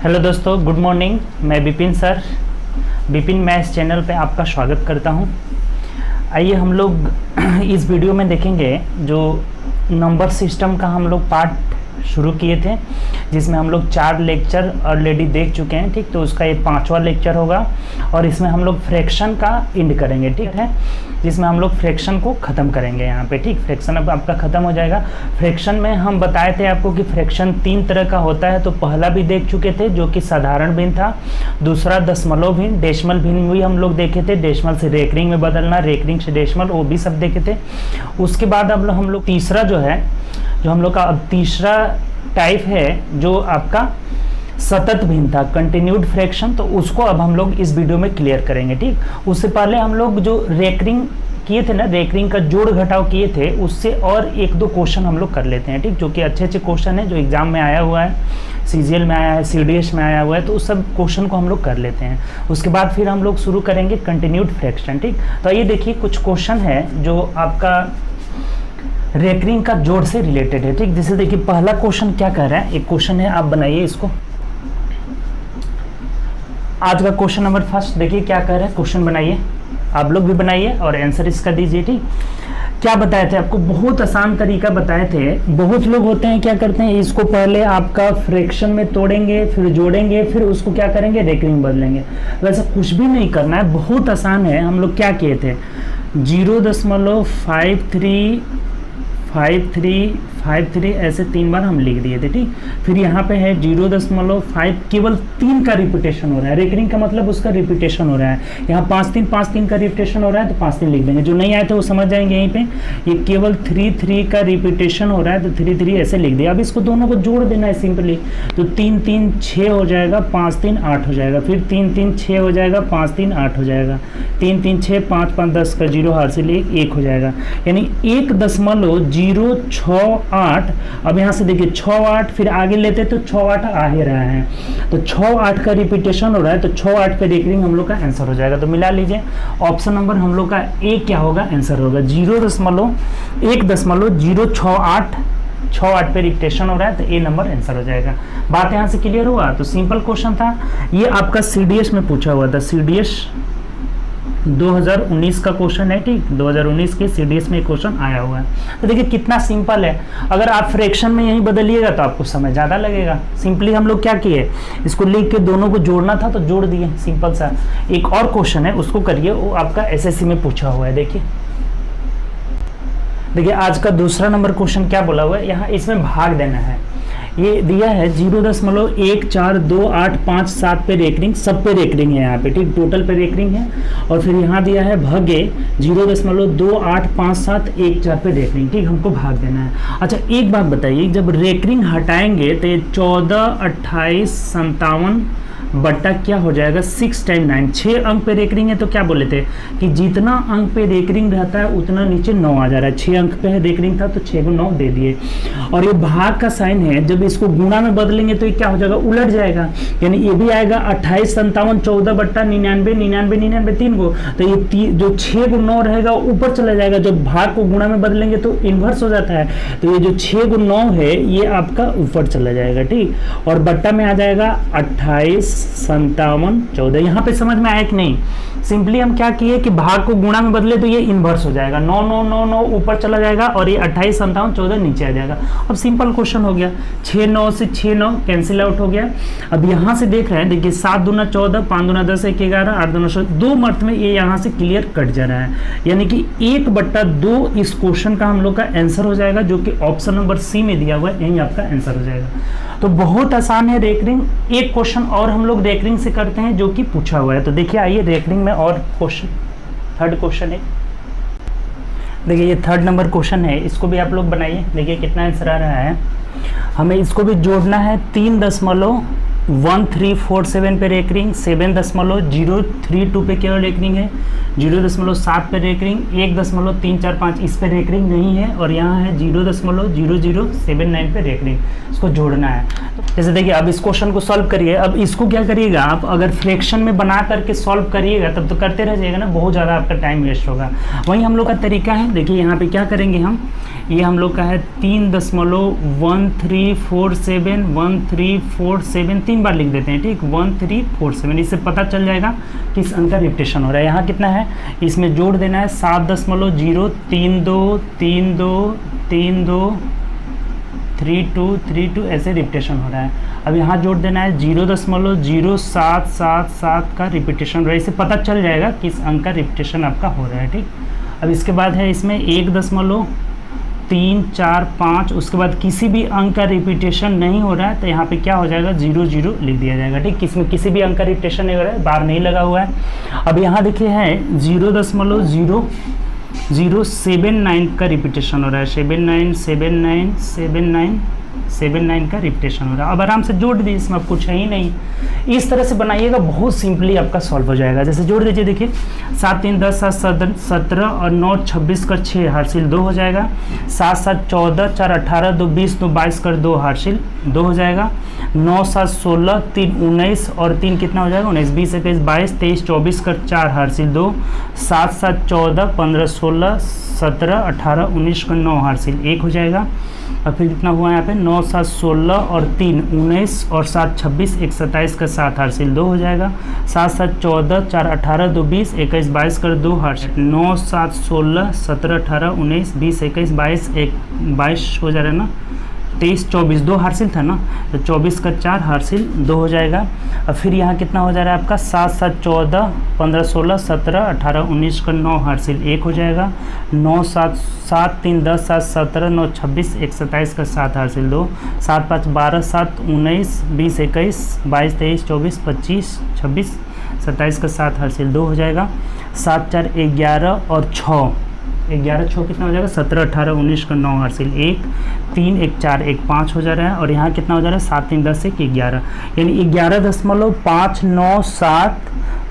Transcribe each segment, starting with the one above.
Hello दोस्तों, good morning. मैं Vipin sir, Vipin maths channel पे आपका स्वागत करता हूं। आइए हम लोग इस वीडियो में देखेंगे जो नंबर सिस्टम का हम लोग पार्ट शुरू किए थे, जिसमें हम लोग 4 लेक्चर ऑलरेडी देख चुके हैं। ठीक, तो उसका ये 5वां लेक्चर होगा और इसमें हम लोग फ्रैक्शन का एंड करेंगे। ठीक है, जिसमें हम लोग फ्रैक्शन को ख़त्म करेंगे यहाँ पे। ठीक, फ्रैक्शन अब आपका ख़त्म हो जाएगा। फ्रैक्शन में हम बताए थे आपको कि फ्रैक्शन 3 तरह का होता है। तो पहला भी देख चुके थे जो कि साधारण भिन्न था, दूसरा दशमलव भिन्न, डेसिमल भिन्न भी हम लोग देखे थे, डेसिमल से रेकरिंग में बदलना, रेकरिंग से डेसिमल, वो भी सब देखे थे। उसके बाद अब हम लोग तीसरा जो है, जो हम लोग का अब तीसरा टाइप है जो आपका सतत भिन्न था, कंटिन्यूड फ्रैक्शन, तो उसको अब हम लोग इस वीडियो में क्लियर करेंगे। ठीक, उससे पहले हम लोग जो रेकरिंग किए थे ना, रेकरिंग का जोड़ घटाव किए थे, उससे और 1-2 क्वेश्चन हम लोग कर लेते हैं। ठीक, जो कि अच्छे क्वेश्चन है, जो एग्जाम में आया हुआ है, सीजीएल में आया है, सीडीएस में आया हुआ है, तो उस सब क्वेश्चन को हम लोग कर लेते हैं। उसके बाद फिर हम लोग शुरू करेंगे कंटिन्यूड फ्रैक्शन। ठीक, तो ये देखिए कुछ क्वेश्चन है जो आपका रेकरिंग का जोड़ से रिलेटेड है। ठीक, जैसे देखिए पहला क्वेश्चन क्या कह रहा है, एक क्वेश्चन है, आप बनाइए इसको। आज का क्वेश्चन नंबर फर्स्ट देखिए क्या कह रहा है, क्वेश्चन बनाइए, आप लोग भी बनाइए और आंसर इसका दीजिए। ठीक, क्या बताए थे आपको, बहुत आसान तरीका बताए थे। बहुत लोग होते हैं क्या करते हैं, इसको पहले आपका फ्रैक्शन में तोड़ेंगे, फिर जोड़ेंगे, फिर उसको क्या करेंगे, रेकरिंग बदलेंगे। वैसा कुछ भी नहीं करना है, बहुत आसान है। हम लोग क्या किए थे, 0.5353 ऐसे 3 बार हम लिख दिए थे। ठीक, फिर यहाँ पे है 0.5, केवल 3 का रिपीटेशन हो रहा है। रेकरिंग का मतलब उसका रिपीटेशन हो रहा है। यहाँ 5-3 का रिपीटेशन हो रहा है, तो 5-3 लिख देंगे। जो नहीं आए थे वो समझ जाएंगे यहीं पे। ये केवल 3 का रिपीटेशन हो रहा है, तो 3 ऐसे लिख दिया। अब इसको दोनों को जोड़ देना है सिंपली, तो 3 6 हो जाएगा, 5 8 हो जाएगा, फिर 3 6 हो जाएगा, 5 8 हो जाएगा, 3 6 5 10 का 0 हासिल 1 हो जाएगा, यानी 1.068। अब यहाँ से देखिए 6-8, फिर आगे लेते तो 6-8 आ ही रहा है, तो 6-8 का रिपीटेशन हो रहा है, तो 6-8 पे रेकरिंग हम लोग का आंसर हो जाएगा। तो मिला लीजिए, ऑप्शन नंबर हम लोग का ए क्या होगा, आंसर होगा 1.068 पे रिपीटेशन हो रहा है, तो ए नंबर आंसर हो जाएगा। बात यहाँ से क्लियर हुआ। तो सिंपल क्वेश्चन था ये, आपका सीडीएस में पूछा हुआ था, सीडीएस 2019 का क्वेश्चन है। ठीक, 2019 के सीडीएस में क्वेश्चन आया हुआ है। तो देखिए कितना सिंपल है। अगर आप फ्रैक्शन में यही बदलिएगा तो आपको समय ज़्यादा लगेगा। सिंपली हम लोग क्या किए, इसको लिख के दोनों को जोड़ना था तो जोड़ दिए, सिंपल सा। एक और क्वेश्चन है, उसको करिए, वो आपका एसएससी में पूछा हुआ है। देखिए आज का दूसरा नंबर क्वेश्चन क्या बोला हुआ है, यहाँ इसमें भाग देना है। ये दिया है 0.14285 पे रेकरिंग, सब पे रेकरिंग है यहाँ पे। ठीक, टोटल पे रेकरिंग है। और फिर यहाँ दिया है भगे 0.285714 पे रेकरिंग। ठीक, हमको भाग देना है। अच्छा एक बात बताइए, जब रेकरिंग हटाएंगे तो ये 14 28 57 बट्टा क्या हो जाएगा, 6 टाइम 9, 6 अंक पे रेकरिंग है। तो क्या बोले थे कि जितना अंक पे रेकरिंग रहता है उतना नीचे 9 आ जा रहा है। 6 अंक पे रेकरिंग था तो 6 को 9 दे दिए। और ये भाग का साइन है, जब इसको गुणा में बदलेंगे तो ये क्या हो जाएगा, उलट जाएगा। यानी ये भी आएगा 28 57 14 बट्टा 99 99 3 को, तो ये जो 6 को 9 रहेगा ऊपर चला जाएगा। जब भाग को गुणा में बदलेंगे तो इन्वर्स हो जाता है, तो ये जो 6 को 9 है ये आपका ऊपर चला जाएगा। ठीक, और बट्टा में आ जाएगा 28 57 14। यहाँ पे समझ में आया कि नहीं। सिंपली हम क्या किए कि भाग को गुणा में बदले तो ये इन्वर्स हो जाएगा, 9 9 9 9 ऊपर चला जाएगा और ये 28 57 14 नीचे आ जाएगा। अब सिंपल क्वेश्चन हो गया, 6 9 से 6 9 कैंसिल आउट हो गया। अब यहाँ से देख रहे हैं, देखिए 7 दूना 14, 5 दूना 10, 1 11, 8 दूना 16, 2 मर्थ में ये यहाँ से क्लियर कट जा रहा है, यानी कि 1/2 इस क्वेश्चन का हम लोग का आंसर हो जाएगा, जो कि ऑप्शन नंबर सी में दिया हुआ है, यही आपका आंसर हो जाएगा। तो बहुत आसान है रेकरिंग। एक क्वेश्चन और हम लोग रेकरिंग से करते हैं जो कि पूछा हुआ है। तो देखिए आइए रेकरिंग में और क्वेश्चन, थर्ड क्वेश्चन है। देखिए ये 3rd नंबर क्वेश्चन है, इसको भी आप लोग बनाइए। देखिए कितना आंसर आ रहा है। हमें इसको भी जोड़ना है। 3.1347 पे रेकरिंग, 7.032 पे केवल रेकरिंग है, 0.7 पे रेकरिंग, 1.345 इस पे रेकरिंग नहीं है, और यहाँ है 0.0079 पे रेकरिंग। इसको जोड़ना है। जैसे देखिए अब इस क्वेश्चन को सॉल्व करिए। अब इसको क्या करिएगा आप, अगर फ्रैक्शन में बना करके सॉल्व करिएगा तब तो करते रह जाइएगा ना, बहुत ज़्यादा आपका टाइम वेस्ट होगा। वहीं हम लोग का तरीका है। देखिए यहाँ पे क्या करेंगे हम, ये हम लोग का है 3.1347 3 बार लिख देते हैं, ठीक। 1347, इससे पता चल जाएगा किस अंक का रिपीटेशन हो रहा है। यहाँ कितना है, इसमें जोड़ देना है 7.0323232 ऐसे रिपीटेशन हो रहा है। अब यहाँ जोड़ देना है 0.0777 का रिपीटेशन हो रहा है, इससे पता चल जाएगा किस अंक का रिपीटेशन आपका हो रहा है, ठीक। अब इसके बाद है इसमें 1.345, उसके बाद किसी भी अंक का रिपीटेशन नहीं हो रहा है तो यहाँ पे क्या हो जाएगा, 00 लिख दिया जाएगा, ठीक। इसमें किसी भी अंक का रिपीटेशन नहीं हो रहा है, बार नहीं लगा हुआ है। अब यहाँ देखिए है 0.0079 का रिपीटेशन हो रहा है, 79 का रिपीटेशन हो रहा है। अब आराम से जोड़ दीजिए, इसमें अब कुछ है ही नहीं। इस तरह से बनाइएगा, बहुत सिंपली आपका सॉल्व हो जाएगा। जैसे जोड़ दीजिए, देखिए 7 3 10 7 17 और 9 26 कर 6 हासिल 2 हो जाएगा। 7 7 14 4 18 2 20 2 22 कर 2 हासिल 2 हो जाएगा। 9 7 16 3 19 और 3 कितना हो जाएगा, 19 20 21 22 23 24 कर 4 हासिल 2। 7 7 14 15 16 17 18 19 का 9 हासिल 1 हो जाएगा। और फिर कितना हुआ यहाँ पे, 9 7 16 और 3 19 और 7 26 1 27 का 7 हासिल 2 हो जाएगा। 7 7 14 4 18 2 20 21 22 कर 2 हासिल 9 7 16 17 18 19 20 21 22 1 22 हो जा रहा है ना, 23 24 2 हासिल था ना, तो 24 का 4 हासिल 2 हो जाएगा। और फिर यहाँ कितना हो जा रहा है आपका, 7 7 14 15 16 17 18 19 का 9 हासिल 1 हो जाएगा। 9 7 7 3 10 7 17 9 26 1 27 का 7 हासिल 2। 7 5 12 7 19 20 21 22 23 24 25 26 27 का 7 हासिल 2 हो जाएगा। 7 4 11 और 6 11 6 कितना हो जाएगा, 17 18 19 का 9 हासिल 1 3 1 4 1 5 हो जा रहा है। और यहाँ कितना हो जा रहा है, 7 3 10 1 11, यानी 11.597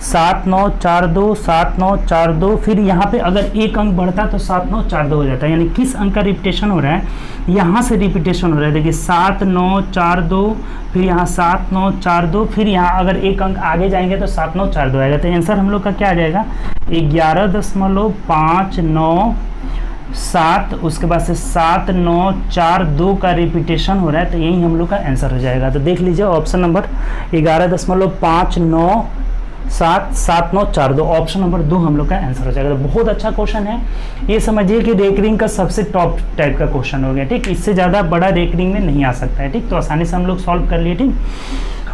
7942 7942। फिर यहाँ पे अगर एक अंक बढ़ता है तो 7942 हो जाता है, यानी किस अंक का रिपीटेशन हो रहा है, यहाँ से रिपीटेशन हो रहा है। देखिए 7942, फिर यहाँ 7942, फिर यहाँ अगर एक अंक आगे जाएंगे तो 7942 आएगा। तो आंसर हम लोग का क्या आ जाएगा, 11.597, उसके बाद से 7942 का रिपीटेशन हो रहा है, तो यही हम लोग का आंसर हो जाएगा। तो देख लीजिए ऑप्शन नंबर 11.5977942, ऑप्शन नंबर 2 हम लोग का आंसर हो जाएगा। तो बहुत अच्छा क्वेश्चन है, ये समझिए कि रेकरिंग का सबसे टॉप टाइप का क्वेश्चन हो गया, ठीक। इससे ज़्यादा बड़ा रेकरिंग में नहीं आ सकता है, ठीक। तो आसानी से हम लोग सॉल्व कर लिए, ठीक।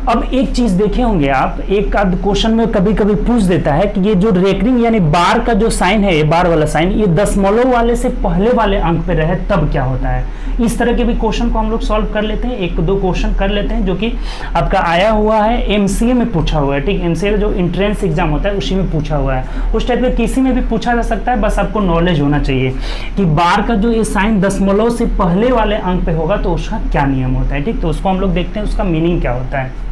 अब एक चीज देखे होंगे आप, एक आध क्वेश्चन में कभी कभी पूछ देता है कि ये जो रेकरिंग यानी बार का जो साइन है, ये बार वाला साइन, ये दशमलव वाले से पहले वाले अंक पे रहे तब क्या होता है। इस तरह के भी क्वेश्चन को हम लोग सॉल्व कर लेते हैं, एक दो क्वेश्चन कर लेते हैं जो कि आपका आया हुआ है, एमसीए में पूछा हुआ है, ठीक। एमसीए का जो एंट्रेंस एग्जाम होता है उसी में पूछा हुआ है, उस टाइप में किसी में भी पूछा जा सकता है। बस आपको नॉलेज होना चाहिए कि बार का जो ये साइन दशमलव से पहले वाले अंक पे होगा तो उसका क्या नियम होता है, ठीक। तो उसको हम लोग देखते हैं, उसका मीनिंग क्या होता है।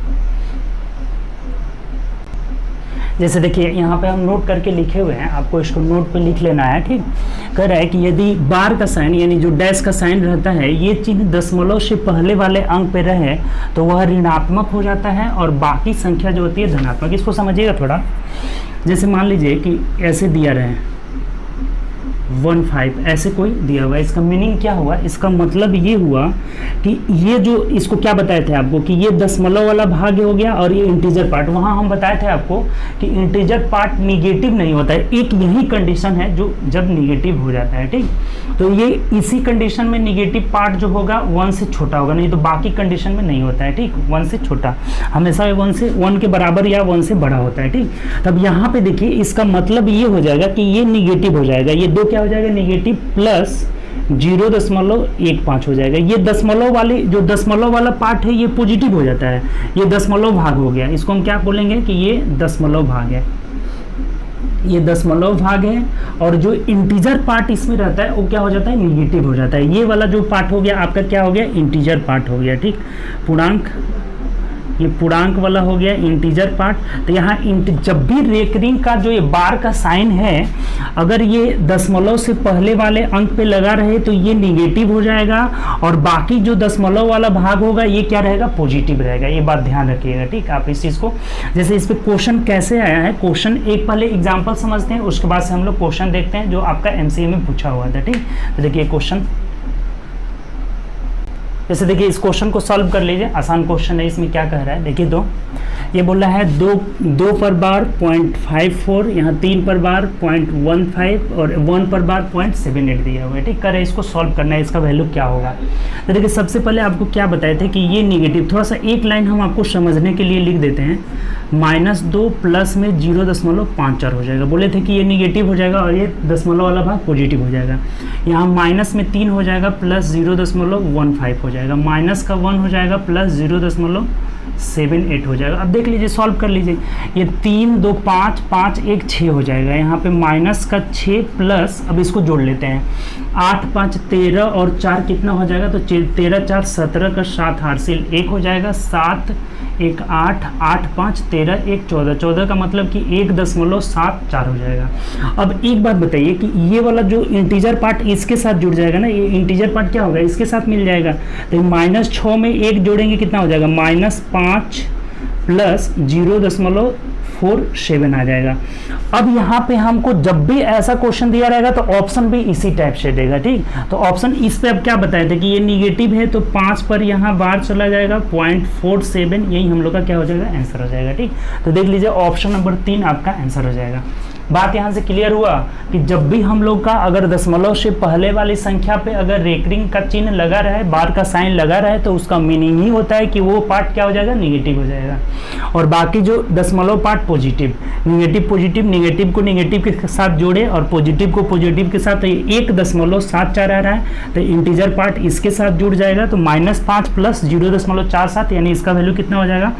जैसे देखिए यहाँ पे हम नोट करके लिखे हुए हैं, आपको इसको नोट पे लिख लेना है, ठीक। कह रहा है कि यदि बार का साइन यानी जो डैश का साइन रहता है, ये चिन्ह दशमलव से पहले वाले अंक पे रहे तो वह ऋणात्मक हो जाता है और बाकी संख्या जो होती है धनात्मक। इसको समझिएगा थोड़ा। जैसे मान लीजिए कि ऐसे दिया रहे 15 ऐसे कोई दिया हुआ है, इसका मीनिंग क्या हुआ, इसका मतलब ये हुआ कि ये जो इसको क्या बताए थे आपको कि ये दशमलव वाला भाग हो गया और ये इंटीजर पार्ट। वहाँ हम बताए थे आपको कि इंटीजर पार्ट निगेटिव नहीं होता है, एक यही कंडीशन है जो जब निगेटिव हो जाता है, ठीक। तो ये इसी कंडीशन में निगेटिव पार्ट जो होगा 1 से छोटा होगा, नहीं तो बाकी कंडीशन में नहीं होता है, ठीक। 1 से छोटा हमेशा 1 के बराबर या 1 से बड़ा होता है, ठीक। तब यहाँ पे देखिए इसका मतलब ये हो जाएगा कि ये निगेटिव हो जाएगा, ये दो क्या हो जाएगा, निगेटिव प्लस 0.15 हो जाएगा। ये दशमलव वाली जो दशमलव वाला पार्ट है ये पॉजिटिव हो जाता है, ये दशमलव भाग हो गया, इसको हम क्या बोलेंगे कि ये दशमलव भाग है, ये दशमलव भाग है। और जो इंटीजर पार्ट इसमें रहता है वो क्या हो जाता है, निगेटिव हो जाता है। ये वाला जो पार्ट हो गया आपका क्या हो गया, इंटीजर पार्ट हो गया, ठीक। पूर्णांक, ये पूर्णांक वाला हो गया इंटीजर पार्ट। तो यहाँ जब भी रेकरिंग का जो ये बार का साइन है, अगर ये दशमलव से पहले वाले अंक पे लगा रहे तो ये निगेटिव हो जाएगा और बाकी जो दशमलव वाला भाग होगा ये क्या रहेगा, पॉजिटिव रहेगा। ये बात ध्यान रखिएगा, ठीक। आप इस चीज़ को, जैसे इस पे क्वेश्चन कैसे आया है, क्वेश्चन एक पहले एग्जाम्पल समझते हैं, उसके बाद से हम लोग क्वेश्चन देखते हैं जो आपका एमसीए में पूछा हुआ था, ठीक। तो देखिए क्वेश्चन जैसे देखिए इस क्वेश्चन को सॉल्व कर लीजिए, आसान क्वेश्चन है। इसमें क्या कह रहा है देखिए, तो ये बोल रहा है दो पर बार 0.54, यहाँ 3 पर बार 0.15 और 1 पर बार 0.78 दिया हुआ है, ठीक। कर इसको सॉल्व करना है, इसका वैल्यू क्या होगा। तो देखिए सबसे पहले आपको क्या बताए थे कि ये निगेटिव, थोड़ा सा एक लाइन हम आपको समझने के लिए लिख देते हैं। -2 प्लस में 0.54 हो जाएगा, बोले थे कि ये निगेटिव हो जाएगा और ये दशमलव वाला भाग पॉजिटिव हो जाएगा। यहाँ माइनस में 3 हो जाएगा प्लस 0.15 हो जाएगा, माइनस का 1 हो जाएगा प्लस 0.78 हो जाएगा। अब देख लीजिए, सॉल्व कर लीजिए। ये 3 2 5 5 1 6 हो जाएगा, यहाँ पे माइनस का 6 प्लस, अब इसको जोड़ लेते हैं, 8 5 13 और 4 कितना हो जाएगा, तो 13 4 17 का 7 हासिल 1 हो जाएगा, 7 1 8 8 5 13 1 14, 14 का मतलब कि 1.74 हो जाएगा। अब एक बात बताइए कि ये वाला जो इंटीजर पार्ट इसके साथ जुड़ जाएगा ना, ये इंटीजर पार्ट क्या होगा, इसके साथ मिल जाएगा। तो -6 में 1 जोड़ेंगे कितना हो जाएगा, -5 प्लस 0.47 आ जाएगा। अब यहाँ पे हमको जब भी ऐसा क्वेश्चन दिया रहेगा तो ऑप्शन भी इसी टाइप से देगा, ठीक। तो ऑप्शन इस पे अब क्या बताए थे कि ये निगेटिव है, तो 5 पर यहाँ बार चला जाएगा 0.47, यही हम लोग का क्या हो जाएगा, आंसर हो जाएगा, ठीक। तो देख लीजिए ऑप्शन नंबर 3 आपका आंसर हो जाएगा। बात यहाँ से क्लियर हुआ कि जब भी हम लोग का अगर दशमलव से पहले वाली संख्या पे अगर रेकरिंग का चिन्ह लगा रहे, बार का साइन लगा रहे, तो उसका मीनिंग ही होता है कि वो पार्ट क्या हो जाएगा, निगेटिव हो जाएगा। और बाकी जो दशमलव part positive, negative positive, negative को निगेटिव के साथ जोड़े और पॉजिटिव को पॉजिटिव के साथ, तो 1.74 आ रहा है, तो इंटीजर पार्ट इसके साथ जुड़ जाएगा, तो -5 प्लस 0.47, यानी इसका वैल्यू कितना हो जाएगा,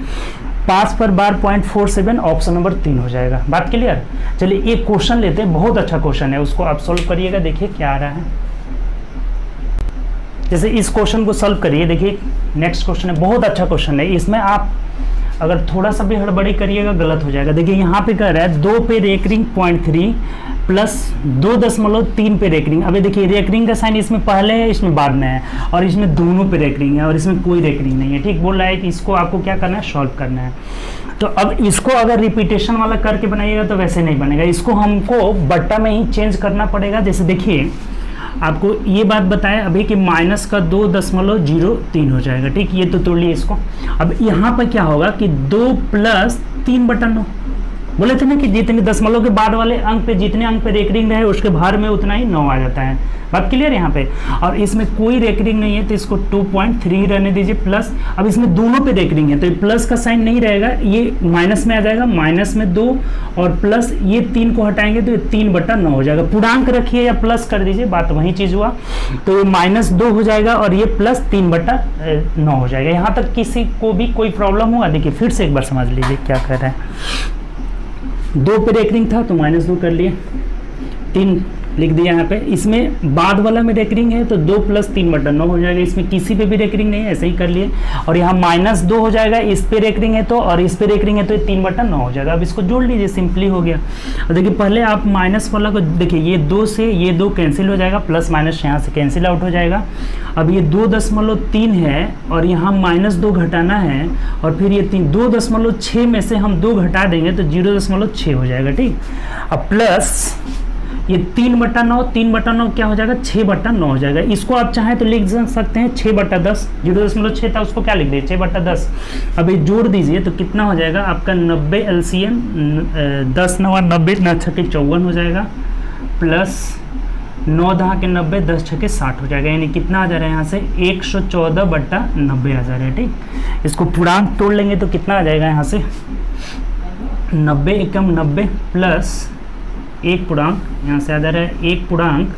5 पर बार 0.47, ऑप्शन नंबर 3 हो जाएगा। बात क्लियर। चलिए एक क्वेश्चन लेते हैं, बहुत अच्छा क्वेश्चन है, उसको आप सॉल्व करिएगा, देखिए क्या आ रहा है। जैसे इस क्वेश्चन को सॉल्व करिए, देखिए नेक्स्ट क्वेश्चन है, बहुत अच्छा क्वेश्चन है। इसमें आप अगर थोड़ा सा भी हड़बड़ी करिएगा गलत हो जाएगा। देखिए यहाँ पे कह रहा है 2 पे रेकरिंग 0.3 प्लस 2.3 पे रेकरिंग। अभी देखिए रेकरिंग का साइन इसमें पहले है, इसमें बाद में है, और इसमें दोनों पे रेकरिंग है और इसमें कोई रेकरिंग नहीं है, ठीक। बोल रहा है कि इसको आपको क्या करना है, सॉल्व करना है। तो अब इसको अगर रिपीटेशन वाला करके बनाइएगा तो वैसे नहीं बनेगा, इसको हमको बट्टा में ही चेंज करना पड़ेगा। जैसे देखिए आपको ये बात बताया अभी कि माइनस का 2.03 हो जाएगा, ठीक। ये तो तोड़ लिए इसको। अब यहाँ पर क्या होगा कि 2 प्लस 3/9, बोले थे ना कि जितने दशमलव के बाद वाले अंक पे जितने अंक पे रेकरिंग रहे उसके भार में उतना ही 9 आ जाता है। बात क्लियर यहाँ पे। और इसमें कोई रेकरिंग नहीं है तो इसको 2.3 रहने दीजिए प्लस। अब इसमें दोनों पे रेकरिंग है तो ये प्लस का साइन नहीं रहेगा, ये माइनस में आ जाएगा, माइनस में 2 और प्लस ये 3 को हटाएंगे तो ये 3/9 हो जाएगा। पूर्णांक रखिए या प्लस कर दीजिए, बात वही चीज़ हुआ। तो ये -2 हो जाएगा और ये प्लस 3/9 हो जाएगा। यहाँ तक किसी को भी कोई प्रॉब्लम हुआ? देखिए फिर से एक बार समझ लीजिए क्या कह रहा है। 2 पे रेकरिंग था तो -2 कर लिए, 3 लिख दिया यहाँ पे। इसमें बाद वाला में रेकरिंग है तो 2 प्लस 3/9 हो जाएगा। इसमें किसी पे भी रेकरिंग नहीं है, ऐसे ही कर लिए। और यहाँ -2 हो जाएगा, इस पे रेकरिंग है तो, और इस पे रेकरिंग है तो 3/9 हो जाएगा। अब इसको जोड़ लीजिए, सिंपली हो गया। और देखिए पहले आप माइनस वाला को देखिए, ये 2 से ये 2 कैंसिल हो जाएगा, प्लस माइनस यहाँ से कैंसिल आउट हो जाएगा। अब ये 2.3 है और यहाँ -2 घटाना है और फिर ये 2.6 में से हम 2 घटा देंगे तो 0.6 हो जाएगा, ठीक। अब प्लस ये 3/9 क्या हो जाएगा, 6/9 हो जाएगा। इसको आप चाहें तो लिख सकते हैं 6/10, 0.6 था उसको क्या लिख दिए 6/10। अब ये जोड़ दीजिए तो कितना हो जाएगा आपका 90 LCM, 10 9 90, 9 6 54 हो जाएगा, प्लस 9 10 के 90, 10 6 60 हो जाएगा। यानी कितना आ जा रहा है यहाँ से 114/90 आ जा रहा है, ठीक। इसको पूर्णांक तोड़ लेंगे तो कितना आ जाएगा यहाँ से 90 एकम 90 प्लस 1 पूर्णांक, यहाँ से आ जा रहा है 1 पूर्णांक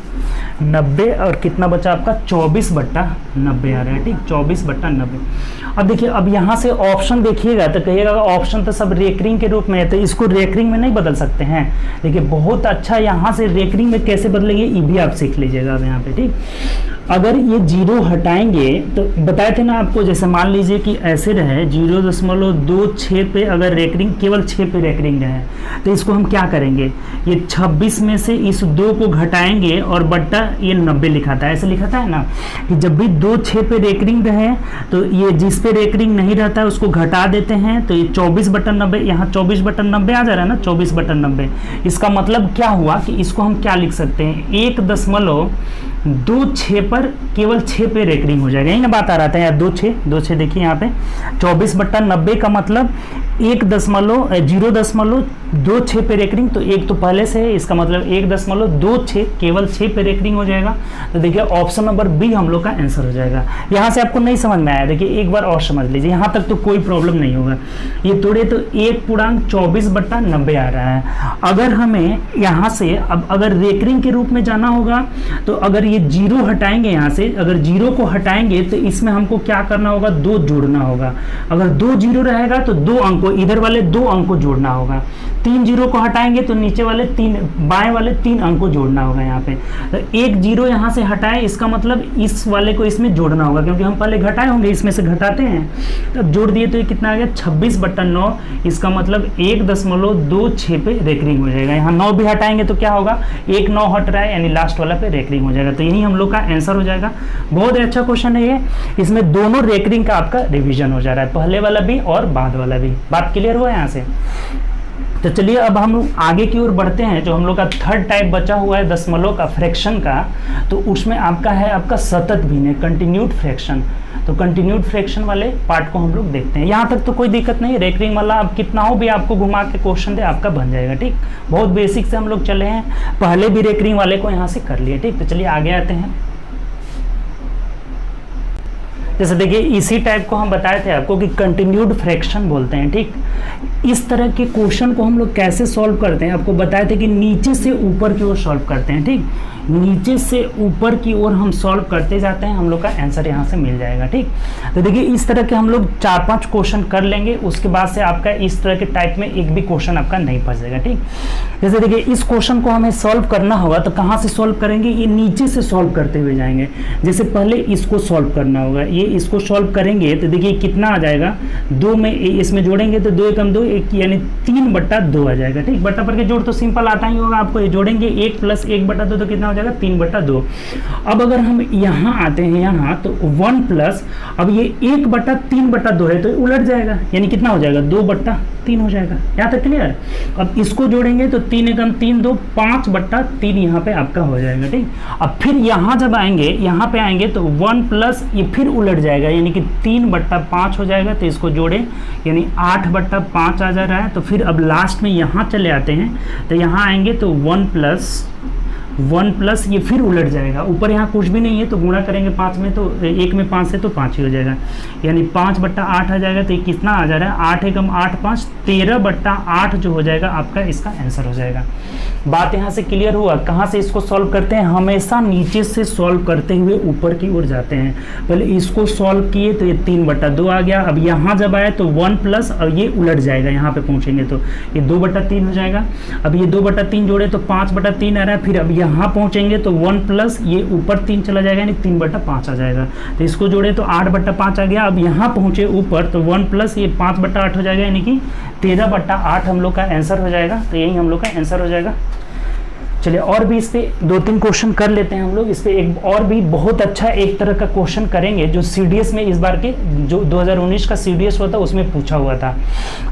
90 और कितना बचा आपका 24/90 आ रहा है, ठीक। 24/90। अब देखिए, अब यहाँ से ऑप्शन देखिएगा तो कहिएगा ऑप्शन तो सब रेकरिंग के रूप में है तो इसको रेकरिंग में नहीं बदल सकते हैं। देखिए बहुत अच्छा, यहाँ से रेकरिंग में कैसे बदलेंगे ये भी आप सीख लीजिएगा अब यहाँ पे, ठीक। अगर ये 0 हटाएंगे तो बताए थे ना आपको, जैसे मान लीजिए कि ऐसे रहे 0.26 पे अगर रेकरिंग, केवल 6 पे रेकरिंग रहे तो इसको हम क्या करेंगे, ये 26 में से इस 2 को घटाएंगे और बट्टा ये 90 लिखा था, ऐसे लिखा था है ना कि जब भी 2 6 पे रेकरिंग रहे तो ये जिस पे रेकरिंग नहीं रहता है उसको घटा देते हैं तो ये 24/90, यहाँ 24/90 आ जा रहा है ना, 24/90। इसका मतलब क्या हुआ कि इसको हम क्या लिख सकते हैं, 1 दो 6 पर, केवल 6 पे रेकरिंग हो जाएगा, यही ना बात आ रहा था यार। 2 6 देखिए यहाँ पे 24/90 का मतलब 0.26 पे रेकरिंग, तो एक तो पहले से है, इसका मतलब 1.26 केवल 6 पे रेकरिंग हो जाएगा। तो देखिए ऑप्शन नंबर बी हम लोग का आंसर हो जाएगा। यहाँ से आपको नहीं समझ में आया, देखिए एक बार और समझ लीजिए, यहाँ तक तो कोई प्रॉब्लम नहीं होगा। ये तोड़े तो 1.24/90 आ रहा है। अगर हमें यहाँ से अब अगर रेकरिंग के रूप में जाना होगा तो अगर ये 0 हटाएंगे, यहाँ से अगर 0 को हटाएंगे तो इसमें हमको क्या करना होगा, 2 जोड़ना होगा। अगर 2 0 रहेगा तो 2 अंकों, इधर वाले 2 अंकों जोड़ना होगा। 3 0 को हटाएंगे तो नीचे वाले 3, बाएं वाले 3 अंकों जोड़ना होगा यहाँ पे। तो 1 0 यहाँ से हटाए, इसका मतलब इस वाले को इसमें जोड़ना होगा, क्योंकि हम पहले घटाए होंगे, इसमें से घटाते हैं। तो जोड़ दिए तो ये कितना आ गया, 26/9। इसका मतलब 1.26 पे रेकरिंग हो जाएगा। यहाँ 9 भी हटाएंगे तो क्या होगा, 1 9 हट रहा है, यानी लास्ट वाला पे रेकरिंग हो जाएगा। तो यही हम लोग का आंसर हो जाएगा। बहुत ही अच्छा क्वेश्चन है ये, इसमें दोनों रेकरिंग का आपका रिवीजन हो जा रहा है, पहले वाला भी और बाद वाला भी। बात क्लियर हुआ यहाँ से? तो चलिए अब हम आगे की ओर बढ़ते हैं। जो हम लोग का थर्ड टाइप बचा हुआ है दशमलव का, फ्रैक्शन का, तो उसमें आपका है आपका सतत भिन्न, कंटिन्यूड फ्रैक्शन। तो कंटिन्यूड फ्रैक्शन वाले पार्ट को हम लोग देखते हैं। यहाँ तक तो कोई दिक्कत नहीं, रेकरिंग वाला अब कितना हो भी आपको घुमा के क्वेश्चन दे आपका बन जाएगा। ठीक, बहुत बेसिक से हम लोग चले हैं, पहले भी रेकरिंग वाले को यहाँ से कर लिए। ठीक, तो चलिए आगे आते हैं। जैसे देखिए इसी टाइप को हम बताए थे आपको कि कंटिन्यूड फ्रैक्शन बोलते हैं। ठीक, इस तरह के क्वेश्चन को हम लोग कैसे सॉल्व करते हैं, आपको बताए थे कि नीचे से ऊपर की ओर सॉल्व करते हैं। ठीक, नीचे से ऊपर की ओर हम सॉल्व करते जाते हैं, हम लोग का आंसर यहाँ से मिल जाएगा। ठीक, तो देखिए इस तरह के हम लोग 4-5 क्वेश्चन कर लेंगे, उसके बाद से आपका इस तरह के टाइप में एक भी क्वेश्चन आपका नहीं फंसेगा। ठीक, जैसे देखिए इस क्वेश्चन को हमें सॉल्व करना होगा तो कहाँ से सॉल्व करेंगे, ये नीचे से सॉल्व करते हुए जाएंगे। जैसे पहले इसको सॉल्व करना होगा, ये इसको सॉल्व करेंगे तो देखिए कितना आ जाएगा, 2 में इसमें जोड़ेंगे तो 2 एकम 2, यानी 3/2 आ जाएगा। ठीक, बट्टा पर के जोड़ तो सिंपल आता ही होगा आपको, ये जोड़ेंगे 1 + 1/2 तो कितना हो जाएगा, 3/2। अब अगर हम यहाँ आते हैं यहाँ तो 1 प्लस, अब ये 1/3/2 है तो उलट जाएगा, यानी कितना हो जाएगा, 2/3 हो जाएगा। यहाँ तक क्लियर? अब इसको जोड़ेंगे तो 3 एकम 3 2, 5/3 यहाँ पे आपका हो जाएगा। ठीक, अब फिर यहाँ जब आएंगे, यहाँ पे आएंगे तो 1 प्लस ये फिर उलट जाएगा, यानी कि 3/5 हो जाएगा। तो इसको जोड़े यानी 8/5 आ जा रहा है। तो फिर अब लास्ट में यहाँ चले आते हैं तो यहाँ आएंगे तो 1 प्लस ये फिर उलट जाएगा, ऊपर यहाँ कुछ भी नहीं है तो गुणा करेंगे 5 में, तो 1 में 5 से तो 5 ही हो जाएगा, यानी 5/8 आ जाएगा। तो ये कितना आ जा रहा है, 8 एकम 8 5, 13/8 जो हो जाएगा आपका इसका आंसर हो जाएगा। बात यहाँ से क्लियर हुआ? कहाँ से इसको सॉल्व करते हैं, हमेशा नीचे से सॉल्व करते हुए ऊपर की ओर जाते हैं। पहले इसको सॉल्व किए तो ये 3/2 आ गया। अब यहाँ जब आए तो 1 प्लस, और ये उलट जाएगा, यहाँ पे पहुँचेंगे तो ये 2/3 हो जाएगा। अब ये 2/3 जोड़े तो 5/3 आ रहा है। फिर अब यहाँ पहुँचेंगे तो 1 प्लस ये ऊपर 3 चला जाएगा, यानी 3/5 आ जाएगा। तो इसको जोड़े तो 8/5 आ गया। अब यहाँ पहुँचे ऊपर तो 1 प्लस ये 5/8 हो जाएगा, यानी कि 13/8 हम लोग का आंसर हो जाएगा। तो यही हम लोग का आंसर हो जाएगा। चलिए और भी इस पे 2-3 क्वेश्चन कर लेते हैं हम लोग। इस पे एक और भी बहुत अच्छा एक तरह का क्वेश्चन करेंगे जो सीडीएस में इस बार के जो 2019 का सीडीएस हुआ था उसमें पूछा हुआ था।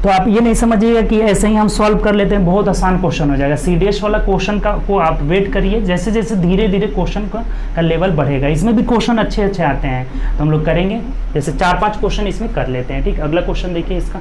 तो आप ये नहीं समझिएगा कि ऐसे ही हम सॉल्व कर लेते हैं, बहुत आसान क्वेश्चन हो जाएगा। सीडीएस वाला क्वेश्चन को आप वेट करिए, जैसे जैसे धीरे धीरे क्वेश्चन का लेवल बढ़ेगा, इसमें भी क्वेश्चन अच्छे अच्छे आते हैं तो हम लोग करेंगे। जैसे 4-5 क्वेश्चन इसमें कर लेते हैं। ठीक, अगला क्वेश्चन देखिए इसका।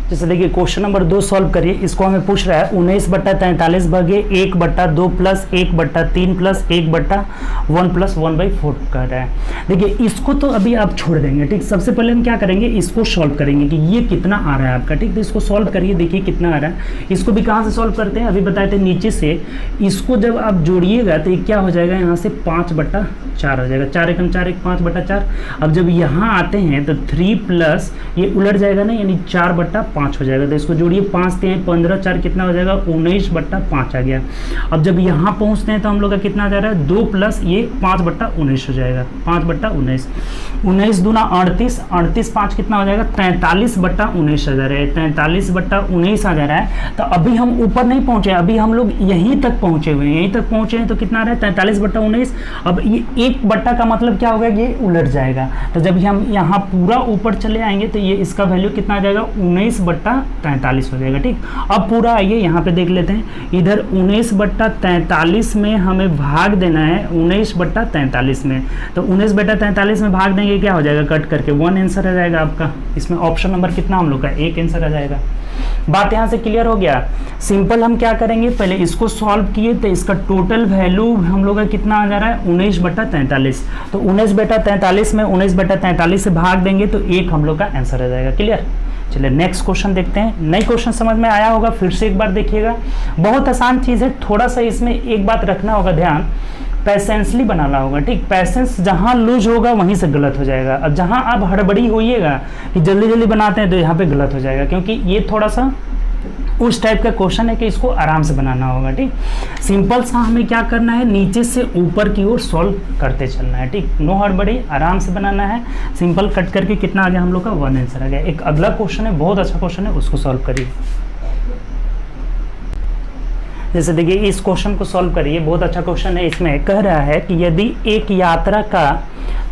जैसे देखिए क्वेश्चन नंबर 2 सॉल्व करिए। इसको हमें पूछ रहा है 19/43 भागे 1/2 प्लस 1/3 प्लस 1/1 प्लस 1/4 कर रहा है। देखिए इसको तो अभी आप छोड़ देंगे। ठीक, सबसे पहले हम क्या करेंगे, इसको सॉल्व करेंगे कि ये कितना आ रहा है आपका। ठीक, तो इसको सॉल्व करिए, देखिए कितना आ रहा है। इसको भी कहाँ से सॉल्व करते हैं, अभी बताए थे नीचे से। इसको जब आप जोड़िएगा तो ये क्या हो जाएगा, यहाँ से 5/4 हो जाएगा। 4 एकम 4 1 5/4। अब जब यहाँ आते हैं तो 3 प्लस ये उलट जाएगा ना, यानी 4/5 हो जाएगा। तो इसको जोड़िए, 5 3 15 4 कितना हो जाएगा, 19/5 आ गया। अब जब यहाँ पहुँचते हैं तो हम लोग का कितना आ जा रहा है, 2 प्लस ये 5/19 हो जाएगा, 5/19। 19 दूना 38, 38 5 कितना हो जाएगा, 43/19 आ जा रहा है, 43/19 आ जा रहा है। तो अभी हम ऊपर नहीं पहुँचे, अभी हम लोग यहीं तक पहुँचे हुए हैं, यहीं तक पहुँचे हैं तो कितना आ रहा है, 43/19। अब ये एक बट्टा का मतलब क्या होगा, ये उलट जाएगा। तो जब हम यहाँ पूरा ऊपर चले आएंगे तो ये इसका वैल्यू कितना आ जाएगा, 19/43 हो जाएगा। ठीक, अब पूरा आइए यहाँ पे देख लेते हैं। इधर 19/43 में हमें भाग देना है 19/43 में, तो 19/43 में भाग देंगे क्या हो जाएगा, कट करके 1 आंसर आ जाएगा आपका। इसमें ऑप्शन नंबर कितना हम लोग का, 1 आंसर आ जाएगा। बात यहाँ से क्लियर हो गया। सिंपल हम क्या करेंगे, पहले इसको सॉल्व किए तो इसका टोटल वैल्यू हम लोग का कितना आ जा रहा है, 19/43। तो 19/43 में 19/43 से भाग देंगे तो 1 हम लोग का आंसर आ जाएगा। क्लियर, चलिए नेक्स्ट क्वेश्चन देखते हैं। नई क्वेश्चन समझ में आया होगा, फिर से एक बार देखिएगा। बहुत आसान चीज़ है, थोड़ा सा इसमें एक बात रखना होगा ध्यान, पैसेंसली बनाना होगा। ठीक, पैसेंस जहाँ लूज होगा वहीं से गलत हो जाएगा। अब जहाँ आप हड़बड़ी होइएगा कि जल्दी जल्दी बनाते हैं तो यहाँ पे गलत हो जाएगा, क्योंकि ये थोड़ा सा उस टाइप का क्वेश्चन है कि इसको आराम से बनाना होगा। ठीक, सिंपल सा हमें क्या करना है, नीचे से ऊपर की ओर सॉल्व करते चलना है। ठीक, नो हड़बड़ी, आराम से बनाना है। सिंपल कट करके कितना आ गया हम लोग का, 1 आंसर आ गया। एक अगला क्वेश्चन है, बहुत अच्छा क्वेश्चन है, उसको सॉल्व करिए। जैसे देखिए इस क्वेश्चन को सॉल्व करिए, बहुत अच्छा क्वेश्चन है। इसमें कह रहा है कि यदि एक यात्रा का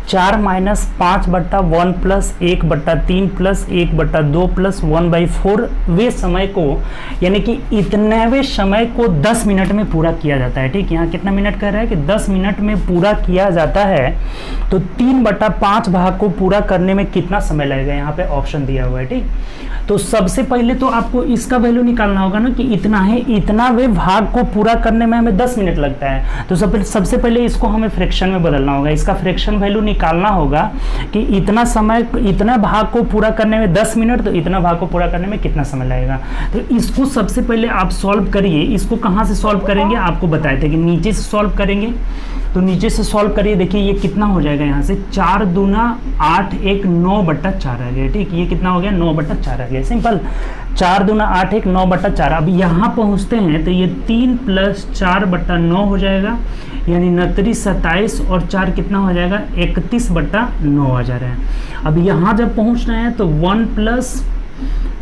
4 - 5/1 + 1/3 + 1/2 + 1/4 वे समय को, यानी कि इतनेवे समय को 10 मिनट में पूरा किया जाता है। ठीक, यहाँ कितना मिनट कह रहा है कि 10 मिनट में पूरा किया जाता है, तो 3/5 भाग को पूरा करने में कितना समय लगेगा, यहाँ पे ऑप्शन दिया हुआ है। ठीक, तो सबसे पहले तो आपको इसका वैल्यू निकालना होगा ना कि इतना है, इतना वे भाग को पूरा करने में हमें 10 मिनट लगता है। तो सबसे पहले इसको हमें फ्रैक्शन में बदलना होगा, इसका फ्रैक्शन वैल्यू निकालना होगा कि इतना समय, इतना भाग को पूरा करने में 10 मिनट, तो इतना भाग को पूरा करने में कितना समय लगेगा। तो इसको सबसे पहले आप सॉल्व करिए। इसको कहाँ से सॉल्व करेंगे, आपको बताए थे कि नीचे से सॉल्व करेंगे। तो नीचे से सॉल्व करिए, देखिए ये कितना हो जाएगा, यहाँ से 4 दूना 8, 1 9/4 आ गया। ठीक, ये कितना हो गया, 9/4 आ गया। सिंपल, 4 दूना 8, 1 9/4। अब यहाँ पहुँचते हैं तो ये 3 + 4/9 हो जाएगा, यानी 29, 27 और 4 कितना हो जाएगा, 31/9 आ जा रहा है। अब यहाँ जब पहुँच रहे हैं तो 1 +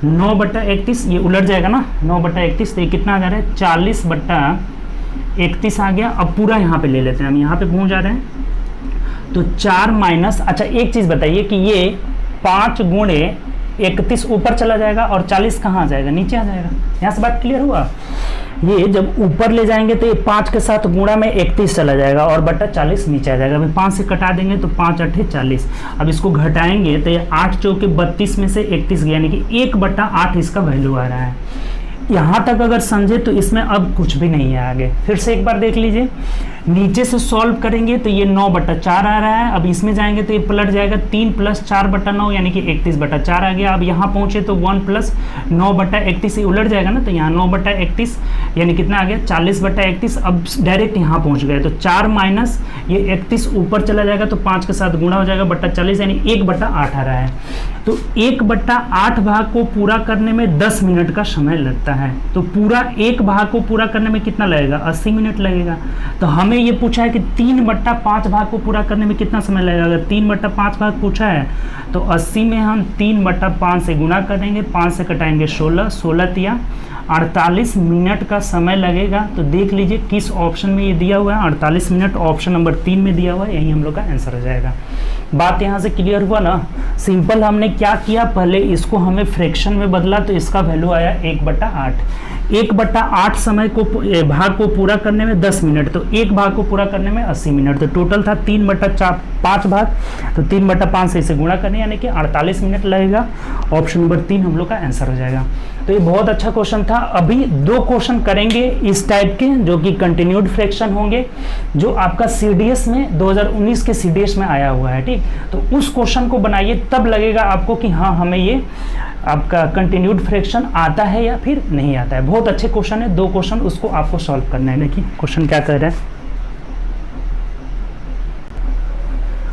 9/31, ये उलट जाएगा ना, 9/31, तो ये कितना आ जा रहा है, 40/31 आ गया। अब पूरा यहाँ पे ले लेते हैं, हम यहाँ पे पहुँच जा रहे हैं तो 4 - अच्छा एक चीज़ बताइए कि ये 5 × 31 ऊपर चला जाएगा और 40 कहाँ आ जाएगा, नीचे आ जाएगा। यहाँ से बात क्लियर हुआ। ये जब ऊपर ले जाएंगे तो ये 5 के साथ गुणा में 31 चला जाएगा और बटा 40 नीचे आ जाएगा। अभी 5 से कटा देंगे तो 5 8 40। अब इसको घटाएंगे तो ये 8 चौके 32 में से 31 गया, यानी कि 1/8 इसका वैल्यू आ रहा है। यहाँ तक अगर समझे तो इसमें अब कुछ भी नहीं है आगे। फिर से एक बार देख लीजिए, नीचे से सॉल्व करेंगे तो ये 9/4 आ रहा है। अब इसमें जाएंगे तो ये पलट जाएगा, 3 + 4/9 यानी कि 31/4 आ गया। अब यहाँ पहुँचे तो 1 + 9/31 ये उलट जाएगा ना, तो यहाँ 9/31 यानी कितना आ गया, 40/31। अब डायरेक्ट यहाँ पहुँच गए तो 4 - ये 31 ऊपर चला जाएगा तो 5 के साथ गुणा हो जाएगा, बटा 40 यानी 1/8 आ रहा है। तो 1/8 भाग को पूरा करने में 10 मिनट का समय लगता है। तो पूरा एक भाग को पूरा करने में कितना लगेगा, 80 मिनट लगेगा। तो हमें ये पूछा है कि 3/5 भाग को पूरा करने में कितना समय लगेगा। अगर 3/5 भाग पूछा है तो 80 में हम 3/5 से गुणा करेंगे, 5 से कटाएंगे 16, 16 तिया 48 मिनट का समय लगेगा। तो देख लीजिए किस ऑप्शन में ये दिया हुआ है, 48 मिनट ऑप्शन नंबर 3 में दिया हुआ है, यही हम लोग का आंसर हो जाएगा। बात यहाँ से क्लियर हुआ ना। सिंपल हमने क्या किया, पहले इसको हमें फ्रैक्शन में बदला तो इसका वैल्यू आया 1/8। 1/8 समय को भाग को पूरा करने में 10 मिनट, तो एक भाग को पूरा करने में 80 मिनट। तो टोटल था 3/5 भाग, तो 3/5 से इसे गुणा करने यानी कि 48 मिनट लगेगा। ऑप्शन नंबर 3 हम लोग का आंसर हो जाएगा। तो ये बहुत अच्छा क्वेश्चन था। अभी 2 क्वेश्चन करेंगे इस टाइप के जो कि कंटिन्यूड फ्रैक्शन होंगे, जो आपका CDS में 2019 के CDS में आया हुआ है। ठीक, तो उस क्वेश्चन को बनाइए, तब लगेगा आपको कि हाँ हमें ये आपका कंटिन्यूड फ्रैक्शन आता है या फिर नहीं आता है। बहुत अच्छे क्वेश्चन है, 2 क्वेश्चन उसको आपको सॉल्व करना है। देखिए क्वेश्चन क्या कह रहा है,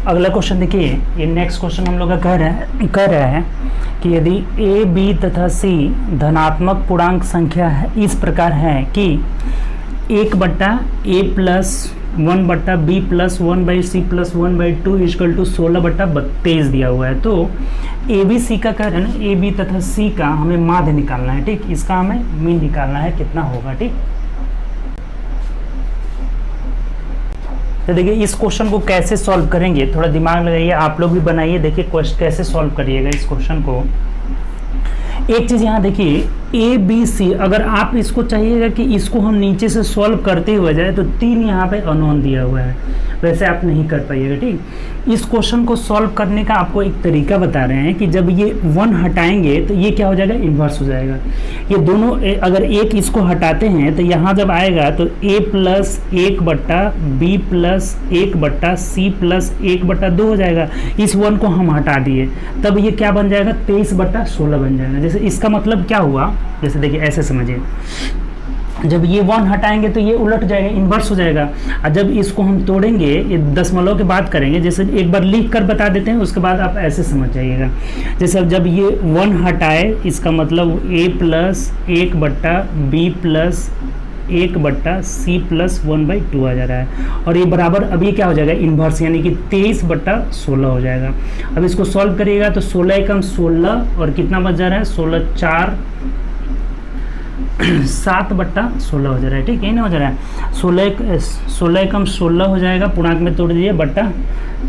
अगला क्वेश्चन देखिए। ये नेक्स्ट क्वेश्चन हम लोग का कह रहा है कि यदि A, B तथा C धनात्मक पूर्णांक संख्या है, इस प्रकार है कि 1/A + 1/B + 1/C + 1/2 = 16/32 दिया हुआ है। तो ABC का कह रहे हैं ना, AB तथा C का हमें माध्य निकालना है। ठीक, इसका हमें मीन निकालना है, कितना होगा। ठीक, तो देखिए इस क्वेश्चन को कैसे सॉल्व करेंगे, थोड़ा दिमाग लगाइए, आप लोग भी बनाइए, देखिए कैसे सॉल्व करिएगा इस क्वेश्चन को। एक चीज़ यहाँ देखिए ए बी सी, अगर आप इसको चाहिएगा कि इसको हम नीचे से सॉल्व करते हुए जाए तो 3 यहाँ पे अननोन दिया हुआ है, वैसे आप नहीं कर पाइएगा। ठीक, इस क्वेश्चन को सॉल्व करने का आपको एक तरीका बता रहे हैं कि जब ये 1 हटाएंगे तो ये क्या हो जाएगा, इन्वर्स हो जाएगा। ये दोनों अगर एक इसको हटाते हैं तो यहाँ जब आएगा तो a plus 1/, b plus 1/, c plus 1/2 हो जाएगा। इस 1 को हम हटा दिए तब ये क्या बन जाएगा, 23/16 बन जाएगा। जैसे इसका मतलब क्या हुआ, जैसे देखिए ऐसे समझिए, जब ये 1 हटाएंगे तो ये उलट जाएगा, इन्वर्स हो जाएगा। और जब इसको हम तोड़ेंगे, ये दशमलव के बाद करेंगे, जैसे एक बार लिख कर बता देते हैं, उसके बाद आप ऐसे समझ जाइएगा। जैसे जब ये 1 हटाए, इसका मतलब a plus 1/, b plus 1/, c plus 1/2 आ जा रहा है, और ये बराबर अब ये क्या हो जाएगा, इन्वर्स, यानी कि 23/16 हो जाएगा। अब इसको सॉल्व करिएगा तो 16 एकम 16 और कितना बच जा रहा है, 16 4 7/16 हो जा रहा है। ठीक है, ना हो जा रहा है 16 एकम 16 हो जाएगा, पूर्णांक में तोड़ दीजिए, बट्टा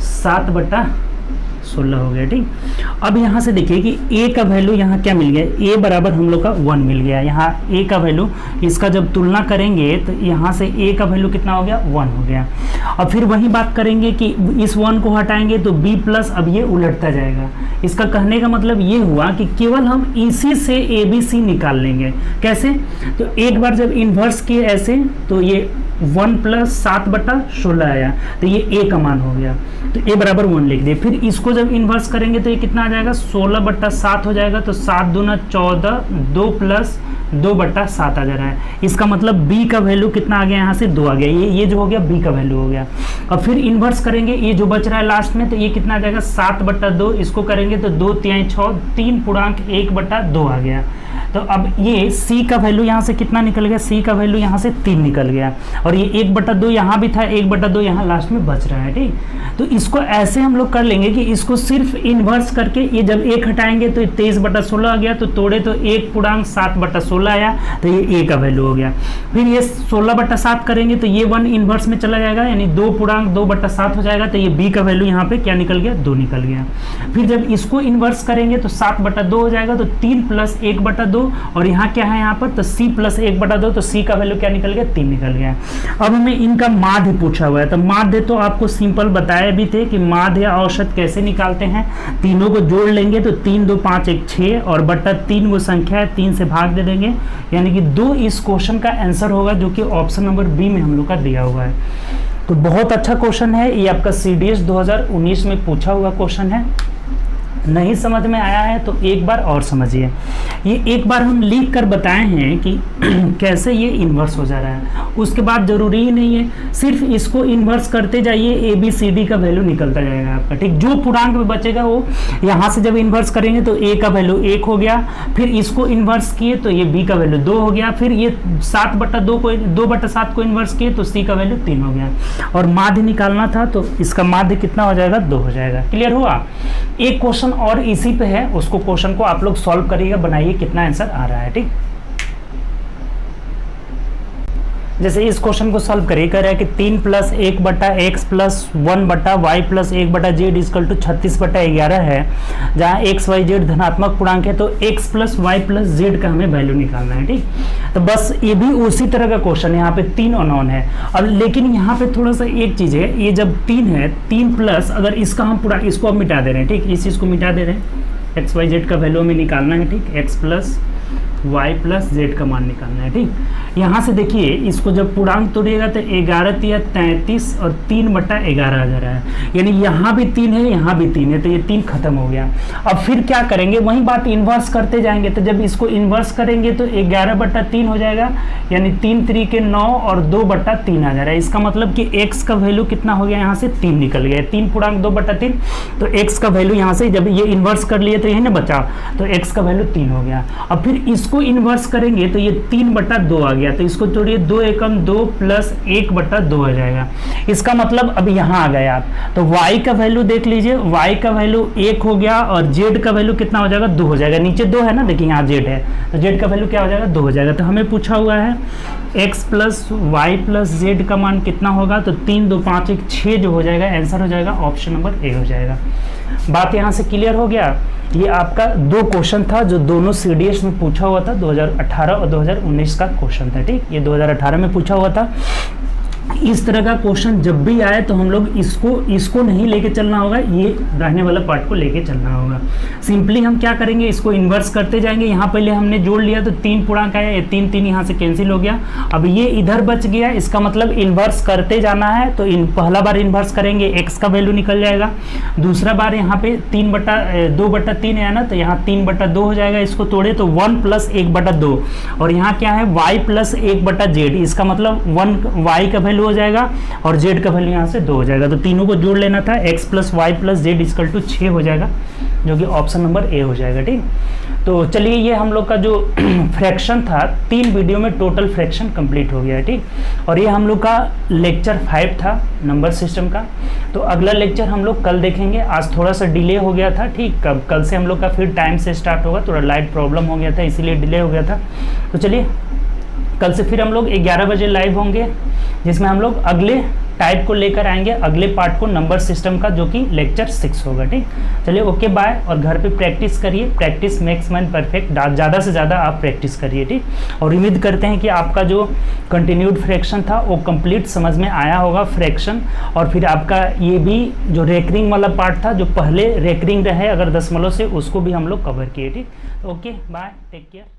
7/16 हो गया। ठीक, अब यहाँ से देखिए कि a का वैल्यू यहाँ क्या मिल गया, a बराबर हम लोग का 1 मिल गया। यहाँ a का वैल्यू, इसका जब तुलना करेंगे तो यहाँ से a का वैल्यू कितना हो गया, 1 हो गया। और फिर वही बात करेंगे कि इस 1 को हटाएंगे तो b प्लस, अब ये उलटता जाएगा। इसका कहने का मतलब ये हुआ कि केवल हम इसी से a b c निकाल लेंगे। कैसे, तो एक बार जब इन्वर्स किए ऐसे तो ये 1 प्लस 7/16 आया, तो ये a का मान हो गया, तो a बराबर 1 लिख दिए। फिर इसको जब इन्वर्स करेंगे तो ये कितना आ जाएगा, 16/7 हो जाएगा, तो 7 दूना 14, 2 प्लस 2/7 आ जा रहा है। इसका मतलब b का वैल्यू कितना आ गया, यहाँ से 2 आ गया, ये जो हो गया b का वैल्यू हो गया। और फिर इन्वर्स करेंगे, ये जो बच रहा है लास्ट में, तो ये कितना आ जाएगा, 7/2, इसको करेंगे तो 2 3 6, 3 पूर्णांक 1/2 आ गया। तो अब ये c का वैल्यू यहाँ से कितना निकल गया, c का वैल्यू यहाँ से 3 निकल गया, और ये 1/2 यहाँ भी था, 1/2 यहाँ लास्ट में बच रहा है। ठीक, तो इसको ऐसे हम लोग कर लेंगे कि इसको सिर्फ इन्वर्स करके, ये जब 1 हटाएंगे तो 23/16 आ गया, तो तोड़े तो 1 पूर्णांक 7/16 आया, तो ये a का वैल्यू हो गया। फिर ये 16/7 करेंगे तो ये 1 इन्वर्स में चला जाएगा, यानी 2 पूर्णांक 2/7 हो जाएगा, तो ये b का वैल्यू यहाँ पे क्या निकल गया, 2 निकल गया। फिर जब इसको इन्वर्स करेंगे तो 7/2 हो जाएगा, तो 3 प्लस 1/2, और यहाँ क्या है यहाँ पर, तो c प्लस 1/2, तो c का वैल्यू क्या निकल गया, 3 निकल गया। अब हमें इनका माध्य पूछा हुआ है, तो माध्य तो आपको सिंपल बताया भी थे कि माध्य या औसत कैसे निकालते हैं। तीनों को जोड़ लेंगे तो 3 2 5 1 6, और बट्टा 3 वो संख्या है, 3 से भाग दे देंगे, यानी कि 2 इस क्वेश्चन का आंसर होगा, जो कि ऑप्शन नंबर बी में हम लोग का दिया हुआ है। तो बहुत अच्छा क्वेश्चन है ये, आपका CDS 2019 में पूछा हुआ क्वेश्चन है। नहीं समझ में आया है तो एक बार और समझिए। ये एक बार हम लिख कर बताए हैं कि कैसे ये इन्वर्स हो जा रहा है, उसके बाद ज़रूरी ही नहीं है, सिर्फ इसको इन्वर्स करते जाइए, ABCD का वैल्यू निकलता जाएगा आपका। ठीक, जो पूर्णांक में बचेगा वो यहाँ से जब इन्वर्स करेंगे तो a का वैल्यू 1 हो गया, फिर इसको इन्वर्स किए तो ये b का वैल्यू 2 हो गया, फिर ये 2/7 को इन्वर्स किए तो c का वैल्यू 3 हो गया, और माध्य निकालना था तो इसका माध्य कितना हो जाएगा, 2 हो जाएगा। क्लियर हुआ। एक क्वेश्चन और इसी पे है, उसको क्वेश्चन को आप लोग सॉल्व करिएगा, बनाइए कितना आंसर आ रहा है। ठीक, जैसे इस क्वेश्चन को सॉल्व करिए, कह रहा है कि 3 plus 1/x plus 1/y plus 1/z equal to 36/11 है, जहाँ x y z धनात्मक पूर्णांक है, तो x plus y plus z का हमें वैल्यू निकालना है। ठीक, तो बस ये भी उसी तरह का क्वेश्चन है, यहाँ पे 3 अननोन है। अब लेकिन यहाँ पे थोड़ा सा एक चीज़ है, ये जब 3 है, 3 प्लस अगर इसका हम पूरा इसको अब मिटा दे रहे हैं। ठीक, इस चीज़ को मिटा दे रहे हैं, x y z का वैल्यू हमें निकालना है। ठीक, x plus y plus z का मान निकालना है। ठीक, यहाँ से देखिए इसको जब पूर्णांक तोड़िएगा तो 11 या 33 और 3/11 आ जा रहा है, यानी यहाँ भी 3 है, यहाँ भी 3 है, तो ये 3 खत्म हो गया। अब फिर क्या करेंगे, वही बात इन्वर्स करते जाएंगे, तो जब इसको इन्वर्स करेंगे तो 11/3 हो जाएगा, यानी 3 3 के 9 और 2/3 आ जा रहा है। इसका मतलब कि x का वैल्यू कितना हो गया, यहाँ से 3 निकल गया, 3 पूर्णांक 2/3, तो x का वैल्यू यहाँ से जब ये इन्वर्स कर लिए तो यही ना बचा, तो x का वैल्यू 3 हो गया। अब फिर इसको इन्वर्स करेंगे तो ये 3/2 आ गया, तो इसको जोड़िए 2 एकम 2 प्लस 1/2 आ जाएगा। इसका मतलब अब यहाँ आ गए आप, तो y का वैल्यू देख लीजिए, y का वैल्यू 1 हो गया और z का वैल्यू कितना हो जाएगा, 2 हो जाएगा। नीचे 2 है ना, देखिए यहाँ z है, तो z का वैल्यू क्या हो जाएगा, 2 हो जाएगा। तो हमें पूछा हुआ है x plus y plus z का मान कितना होगा, तो 3 2 5 1 6 जो हो जाएगा, आंसर हो जाएगा ऑप्शन नंबर ए हो जाएगा। बात यहाँ से क्लियर हो गया। ये आपका 2 क्वेश्चन था जो दोनों सीडीएस में पूछा हुआ था, 2018 और 2019 का क्वेश्चन था, ठीक। ये 2018 में पूछा हुआ था। इस तरह का क्वेश्चन जब भी आए तो हम लोग इसको नहीं लेके चलना होगा, ये रहने वाला पार्ट को लेके चलना होगा। सिंपली हम क्या करेंगे, इसको इन्वर्स करते जाएंगे। यहाँ पहले हमने जोड़ लिया तो 3 पूर्णांक आया, ये 3 3 यहाँ से कैंसिल हो गया। अब ये इधर बच गया, इसका मतलब इन्वर्स करते जाना है। तो पहला बार इन्वर्स करेंगे, x का वैल्यू निकल जाएगा। दूसरा बार यहाँ पे 2/3 है ना, तो यहाँ 3/2 हो जाएगा। इसको तोड़े तो 1 प्लस 1/2 और यहाँ क्या है y प्लस 1/z, इसका मतलब 1 y का वैल्यू हो जाएगा और z का वैल्यू यहाँ से 2 हो जाएगा। तो तीनों को जोड़ लेना था, x plus y plus z equal to 6 हो जाएगा, जो कि ऑप्शन नंबर ए हो जाएगा, ठीक। तो चलिए, ये हम लोग का जो फ्रैक्शन था, 3 वीडियो में टोटल फ्रैक्शन कंप्लीट हो गया है, ठीक। और ये हम लोग का लेक्चर 5 था नंबर सिस्टम का। तो अगला लेक्चर हम लोग कल देखेंगे। आज थोड़ा सा डिले हो गया था, ठीक। कल से हम लोग का फिर टाइम से स्टार्ट होगा, थोड़ा लाइट प्रॉब्लम हो गया था, इसीलिए डिले हो गया था। तो चलिए, कल से फिर हम लोग 11 बजे लाइव होंगे, जिसमें हम लोग अगले टाइप को लेकर आएंगे, अगले पार्ट को नंबर सिस्टम का, जो कि लेक्चर 6 होगा, ठीक। चलिए, ओके बाय। और घर पे प्रैक्टिस करिए, प्रैक्टिस मेक्स मैन परफेक्ट, ज़्यादा से ज़्यादा आप प्रैक्टिस करिए, ठीक। और उम्मीद करते हैं कि आपका जो कंटिन्यूड फ्रैक्शन था वो कंप्लीट समझ में आया होगा फ्रैक्शन। और फिर आपका ये भी जो रेकरिंग वाला पार्ट था, जो पहले रेकरिंग रहे अगर दशमलव से, उसको भी हम लोग कवर किए, ठीक। Okay bye, take care.